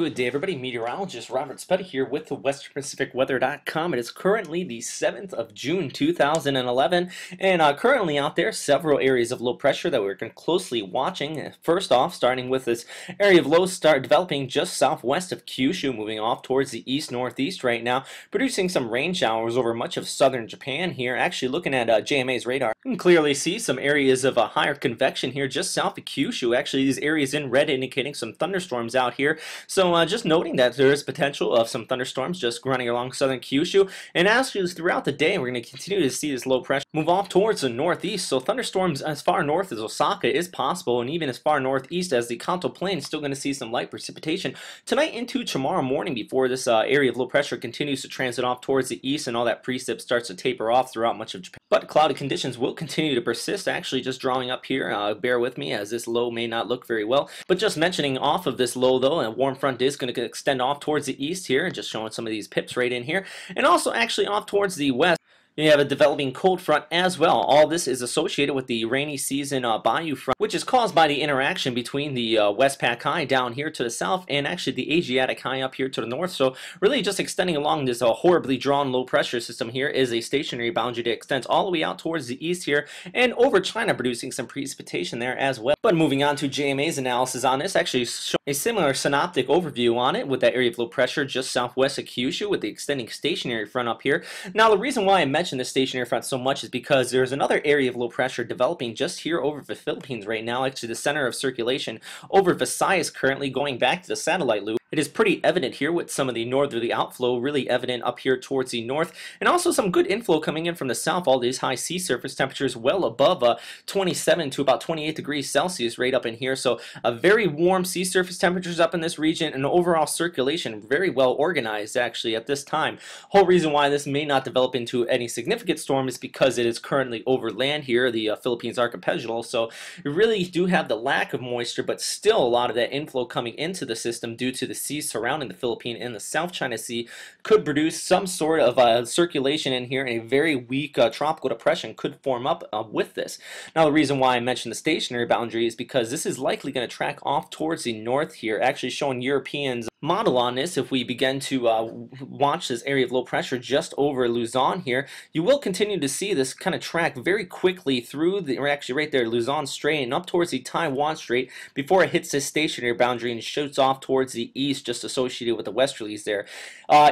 Good day, everybody. Meteorologist Robert Spetta here with the WesternPacificWeather.com. It is currently the 7th of June, 2011, and currently out there, several areas of low pressure that we're closely watching. First off, starting with this area of low start developing just southwest of Kyushu, moving off towards the east-northeast right now, producing some rain showers over much of southern Japan here. Actually, looking at JMA's radar, you can clearly see some areas of higher convection here just south of Kyushu. Actually, these areas in red indicating some thunderstorms out here. So just noting that there is potential of some thunderstorms just running along southern Kyushu, and actually throughout the day we're going to continue to see this low pressure move off towards the northeast. So thunderstorms as far north as Osaka is possible, and even as far northeast as the Kanto Plain, still going to see some light precipitation tonight into tomorrow morning before this area of low pressure continues to transit off towards the east and all that precip starts to taper off throughout much of Japan. But cloudy conditions will continue to persist. Actually, just drawing up here, bear with me as this low may not look very well, but just mentioning off of this low though, a warm front is going to extend off towards the east here, and just showing some of these pips right in here, and also actually off towards the west. You have a developing cold front as well. All this is associated with the rainy season Bayou front, which is caused by the interaction between the Westpac high down here to the south and actually the Asiatic high up here to the north. So really just extending along this horribly drawn low pressure system here is a stationary boundary that extends all the way out towards the east here and over China, producing some precipitation there as well. But moving on to JMA's analysis on this, actually show a similar synoptic overview on it with that area of low pressure just southwest of Kyushu with the extending stationary front up here. Now the reason why I mentioned the stationary front so much is because there's another area of low pressure developing just here over the Philippines right now, actually the center of circulation over Visayas currently going back to the satellite loop. It is pretty evident here with some of the northerly outflow really evident up here towards the north, and also some good inflow coming in from the south. All these high sea surface temperatures well above 27 to about 28 degrees Celsius right up in here. So a very warm sea surface temperatures up in this region, and overall circulation very well organized actually at this time. Whole reason why this may not develop into any significant storm is because it is currently over land here, the Philippines archipelago. So you really do have the lack of moisture, but still a lot of that inflow coming into the system due to the seas surrounding the Philippines and the South China Sea could produce some sort of circulation in here, and a very weak tropical depression could form up with this. Now the reason why I mentioned the stationary boundary is because this is likely going to track off towards the north here, actually showing Europeans model on this. If we begin to watch this area of low pressure just over Luzon here, you will continue to see this kind of track very quickly through the, or actually right there, Luzon Strait and up towards the Taiwan Strait before it hits this stationary boundary and shoots off towards the east, just associated with the westerlies there.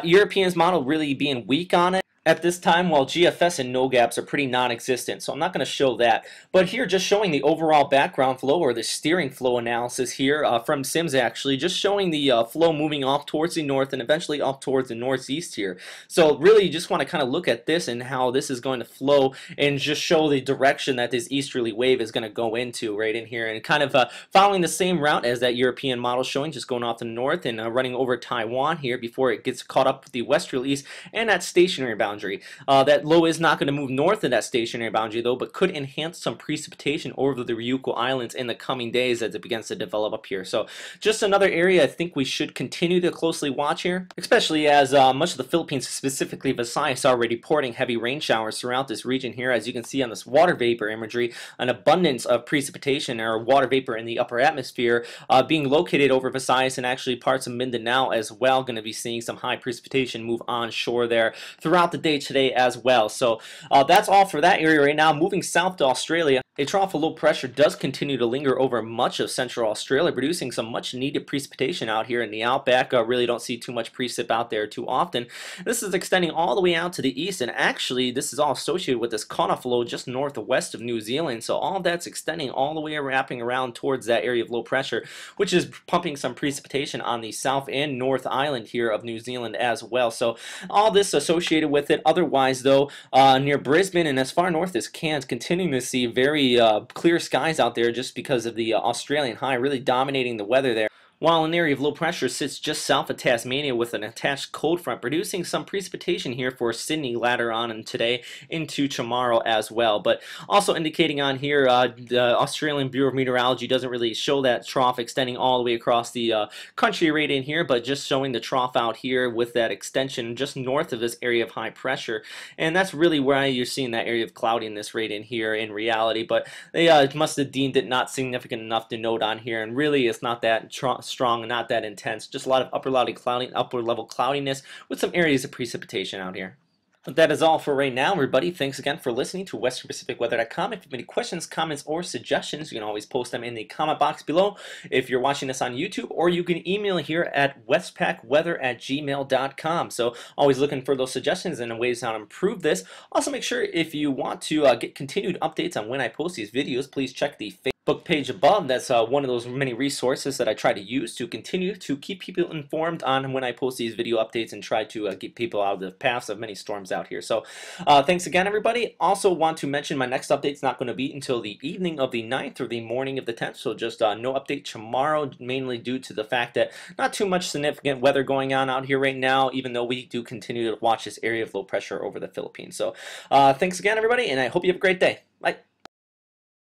Europeans model really being weak on it at this time, while GFS and NOGAPs are pretty non-existent, so I'm not going to show that. But here, just showing the overall background flow or the steering flow analysis here from SIMS actually, just showing the flow moving off towards the north and eventually off towards the northeast here. So really, you just want to kind of look at this and how this is going to flow and just show the direction that this easterly wave is going to go into right in here, and kind of following the same route as that European model showing, just going off to the north and running over Taiwan here before it gets caught up with the westerlies and that stationary boundary. That low is not going to move north of that stationary boundary though, but could enhance some precipitation over the Ryukyu Islands in the coming days as it begins to develop up here. So just another area I think we should continue to closely watch here, especially as much of the Philippines, specifically Visayas, are reporting heavy rain showers throughout this region here. As you can see on this water vapor imagery, an abundance of precipitation or water vapor in the upper atmosphere being located over Visayas and actually parts of Mindanao as well. Going to be seeing some high precipitation move onshore there throughout the day today as well. So that's all for that area right now. Moving south to Australia, a trough of low pressure does continue to linger over much of central Australia, producing some much needed precipitation out here in the outback. Really don't see too much precip out there too often. This is extending all the way out to the east, and actually this is all associated with this Kana flow just northwest of New Zealand. So all that's extending all the way wrapping around towards that area of low pressure, which is pumping some precipitation on the south and north island here of New Zealand as well. So all this associated with it. Otherwise though, near Brisbane and as far north as Cairns, continuing to see very clear skies out there just because of the Australian high really dominating the weather there. while an area of low pressure sits just south of Tasmania with an attached cold front, producing some precipitation here for Sydney later on in today into tomorrow as well. But also indicating on here, the Australian Bureau of Meteorology doesn't really show that trough extending all the way across the country right in here, but just showing the trough out here with that extension just north of this area of high pressure. And that's really where you're seeing that area of cloudiness right in here in reality. But they must have deemed it not significant enough to note on here, and really it's not that strong, not that intense. Just a lot of upper level cloudiness with some areas of precipitation out here. But that is all for right now, everybody. Thanks again for listening to WesternPacificWeather.com. If you have any questions, comments, or suggestions, you can always post them in the comment box below if you're watching this on YouTube, or you can email here at westpacweather@gmail.com. So always looking for those suggestions and ways how to improve this. Also, make sure if you want to get continued updates on when I post these videos, please check the Facebook page above. That's one of those many resources that I try to use to continue to keep people informed on when I post these video updates and try to get people out of the paths of many storms out here. So thanks again, everybody. Also want to mention my next update is not going to be until the evening of the 9th or the morning of the 10th. So just no update tomorrow, mainly due to the fact that not too much significant weather going on out here right now, even though we do continue to watch this area of low pressure over the Philippines. So thanks again, everybody, and I hope you have a great day. Bye.